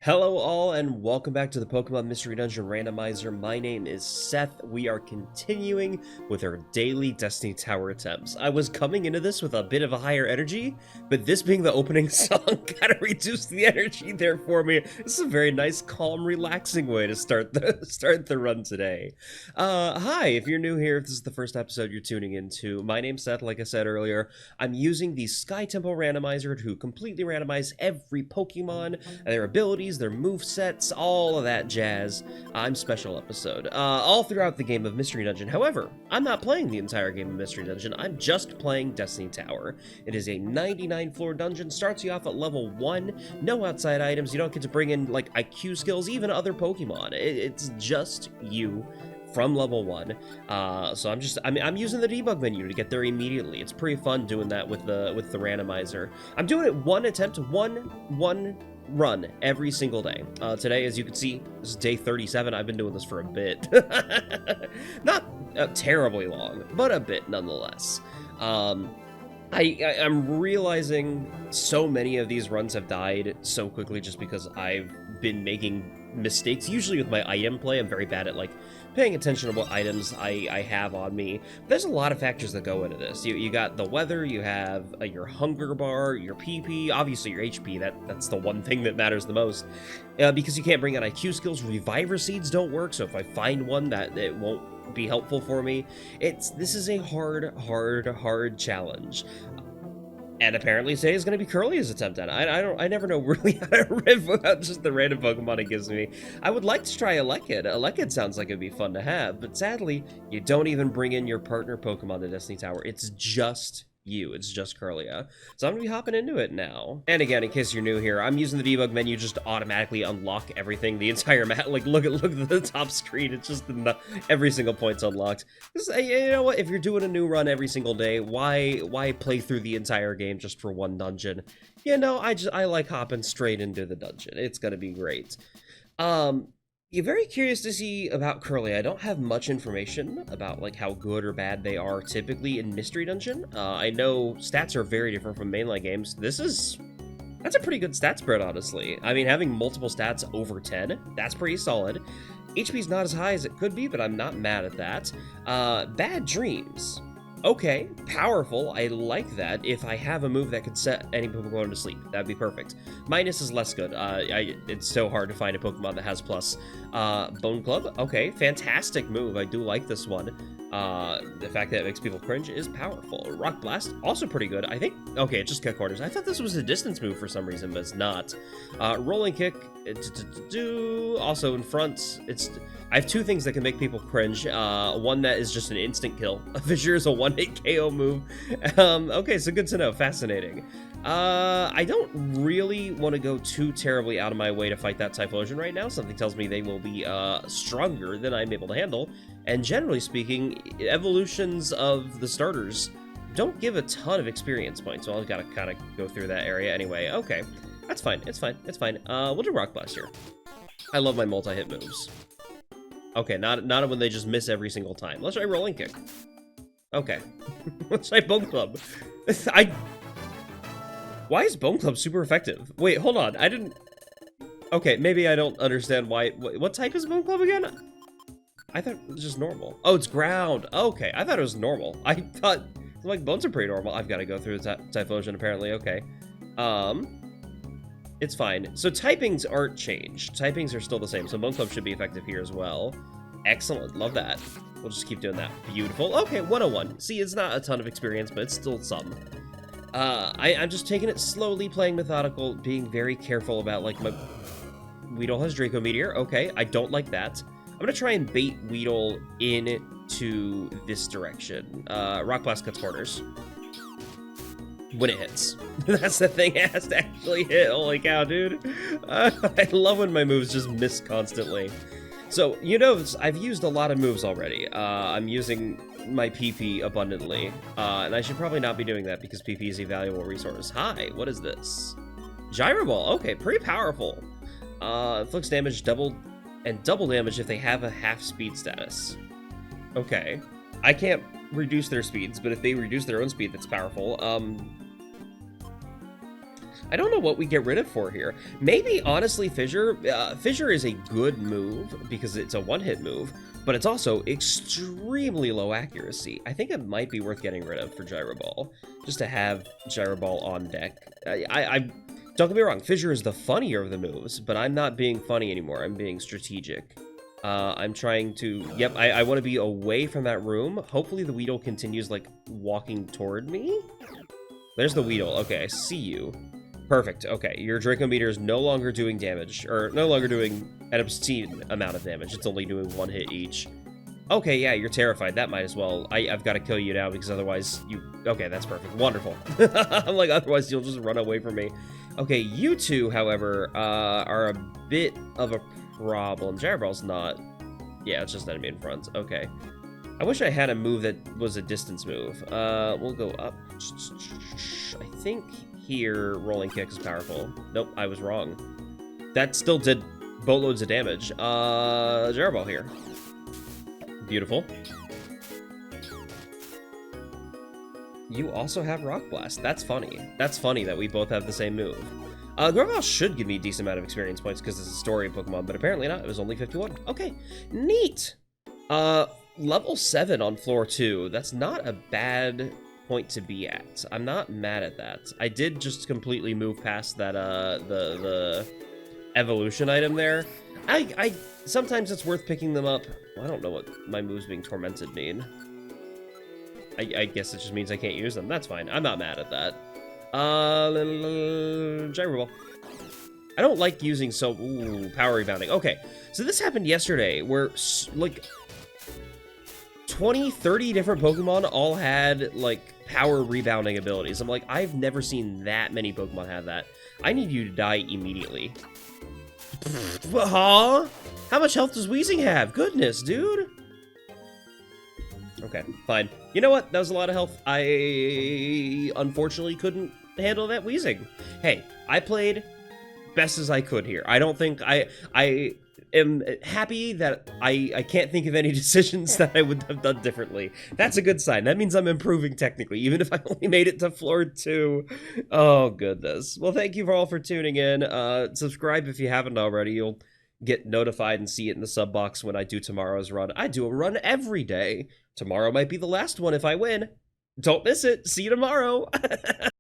Hello all and welcome back to the Pokemon Mystery Dungeon Randomizer. My name is Seth. We are continuing with our daily Destiny Tower attempts. I was coming into this with a bit of a higher energy, but this being the opening song kind of reduced the energy there for me. This is a very nice, calm, relaxing way to start the run today. Hi, if you're new here, if this is the first episode you're tuning into, my name's Seth. Like I said earlier, I'm using the Sky Temple Randomizer to completely randomize every Pokemon and their abilities, their move sets, all of that jazz. I'm special episode. All throughout the game of Mystery Dungeon. However, I'm not playing the entire game of Mystery Dungeon. I'm just playing Destiny Tower. It is a 99 floor dungeon. Starts you off at level 1. No outside items. You don't get to bring in like IQ skills, even other Pokemon. It's just you from level 1. So I'm using the debug menu to get there immediately. It's pretty fun doing that with the randomizer. I'm doing it one attempt, one run every single day. Today, as you can see, this is day 37. I've been doing this for a bit. Not terribly long, but a bit nonetheless. I'm realizing so many of these runs have died so quickly just because I've been making mistakes. Usually with my item play, I'm very bad at like paying attention to what items I have on me. There's a lot of factors that go into this. You got the weather, you have your hunger bar, your PP, obviously your HP. That's the one thing that matters the most. Because you can't bring out IQ skills, Reviver Seeds don't work, so if I find one that it won't be helpful for me. This is a hard challenge. And apparently today is going to be Kirlia's attempt at it. I never know really how to riff about just the random Pokemon it gives me. I would like to try Elekid. Elekid sounds like it'd be fun to have, but sadly, you don't even bring in your partner Pokemon to Destiny Tower. It's just you. It's just Kirlia. So I'm going to be hopping into it now. And again, in case you're new here, I'm using the debug menu just to automatically unlock everything, the entire map. Like, look at the top screen. It's just every single point's unlocked. You know what? If you're doing a new run every single day, why play through the entire game just for one dungeon? You know, I like hopping straight into the dungeon. It's going to be great. You're very curious to see about Kirlia. I don't have much information about like how good or bad they are typically in Mystery Dungeon. I know stats are very different from mainline games. That's a pretty good stat spread, honestly. I mean, having multiple stats over 10, that's pretty solid. HP's not as high as it could be, but I'm not mad at that. Bad Dreams. Okay, powerful. I like that. If I have a move that could set any Pokemon to sleep, that'd be perfect. Minus is less good. It's so hard to find a Pokemon that has plus. Bone Club. Okay, fantastic move. I do like this one. The fact that it makes people cringe is powerful. Rock Blast, also pretty good. I think, okay, it just cut corners. I thought this was a distance move for some reason, but it's not. Rolling Kick, also in front, I have two things that can make people cringe. One that is just an instant kill. A Fissure is a one-hit KO move. Okay, so good to know. Fascinating. I don't really want to go too terribly out of my way to fight that Typhlosion right now. Something tells me they will be stronger than I'm able to handle. And generally speaking, evolutions of the starters don't give a ton of experience points. So I've got to kind of go through that area anyway. Okay, that's fine. It's fine. We'll do Rock Blast here. I love my multi-hit moves. Okay, not when they just miss every single time. Let's try Rolling Kick. Okay. Let's try Bone Club. Why is Bone Club super effective? Wait, hold on. I didn't... Okay, maybe I don't understand why... What type is Bone Club again? I thought it was just normal. Oh, it's ground. Okay, I thought it was normal. I thought... Like, bones are pretty normal. I've got to go through the Typhlosion, apparently. Okay. It's fine. So typings aren't changed. Typings are still the same, so Bone Club should be effective here as well. Excellent. Love that. We'll just keep doing that. Beautiful. Okay, 101. See, it's not a ton of experience, but it's still some. I'm just taking it slowly, playing methodical, being very careful about, like, my... Weedle has Draco Meteor. Okay, I don't like that. I'm gonna try and bait Weedle into this direction. Rock Blast cuts corners. When it hits. That's the thing, it has to actually hit. Holy cow, dude. I love when my moves just miss constantly. So, you know, I've used a lot of moves already. I'm using my PP abundantly. And I should probably not be doing that because PP is a valuable resource. Hi, what is this? Gyro Ball. Okay, pretty powerful. Inflicts damage double damage if they have a half speed status. Okay. I can't reduce their speeds, but if they reduce their own speed, that's powerful. I don't know what we get rid of for here. Maybe, honestly, Fissure. Fissure is a good move because it's a one-hit move, but it's also extremely low accuracy. I think it might be worth getting rid of for Gyro Ball, just to have Gyro Ball on deck. Don't get me wrong, Fissure is the funnier of the moves, but I'm not being funny anymore. I'm being strategic. I'm trying to... Yep, I want to be away from that room. Hopefully the Weedle continues, like, walking toward me. There's the Weedle. Okay, I see you. Perfect. Okay, your Draco Meteor is no longer doing damage, or no longer doing an obscene amount of damage. It's only doing one hit each. Okay, yeah, you're terrified. That might as well. I've got to kill you now because otherwise you... Okay, that's perfect. Wonderful. I'm like, otherwise you'll just run away from me. Okay, you two, however, are a bit of a problem. Gyro Ball's not... Yeah, it's just enemy in front. Okay. I wish I had a move that was a distance move. We'll go up. I think here, Rolling Kick is powerful. Nope, I was wrong. That still did boatloads of damage. Gyro Ball here. Beautiful. You also have Rock Blast. That's funny. That's funny that we both have the same move. Gyro Ball should give me a decent amount of experience points because it's a story Pokemon, but apparently not. It was only 51. Okay, neat. Level 7 on floor 2. That's not a bad point to be at. I'm not mad at that. I did just completely move past that, the evolution item there. Sometimes it's worth picking them up. Well, I don't know what my moves being tormented mean. I guess it just means I can't use them. That's fine. I'm not mad at that. Gyro Ball. I don't like using so... Ooh, power rebounding. Okay, so this happened yesterday where, like, 20, 30 different Pokemon all had, like, power rebounding abilities. I'm like, I've never seen that many Pokemon have that. I need you to die immediately. Huh? How much health does Weezing have? Goodness, dude. Okay, fine. You know what? That was a lot of health. I unfortunately couldn't handle that Weezing. Hey, I played best as I could here. I don't think I am happy that I can't think of any decisions that I would have done differently. That's a good sign. That means I'm improving technically, even if I only made it to floor 2. Oh, goodness. Well, thank you all for tuning in. Subscribe if you haven't already. You'll get notified and see it in the sub box when I do tomorrow's run. I do a run every day. Tomorrow might be the last one if I win. Don't miss it. See you tomorrow.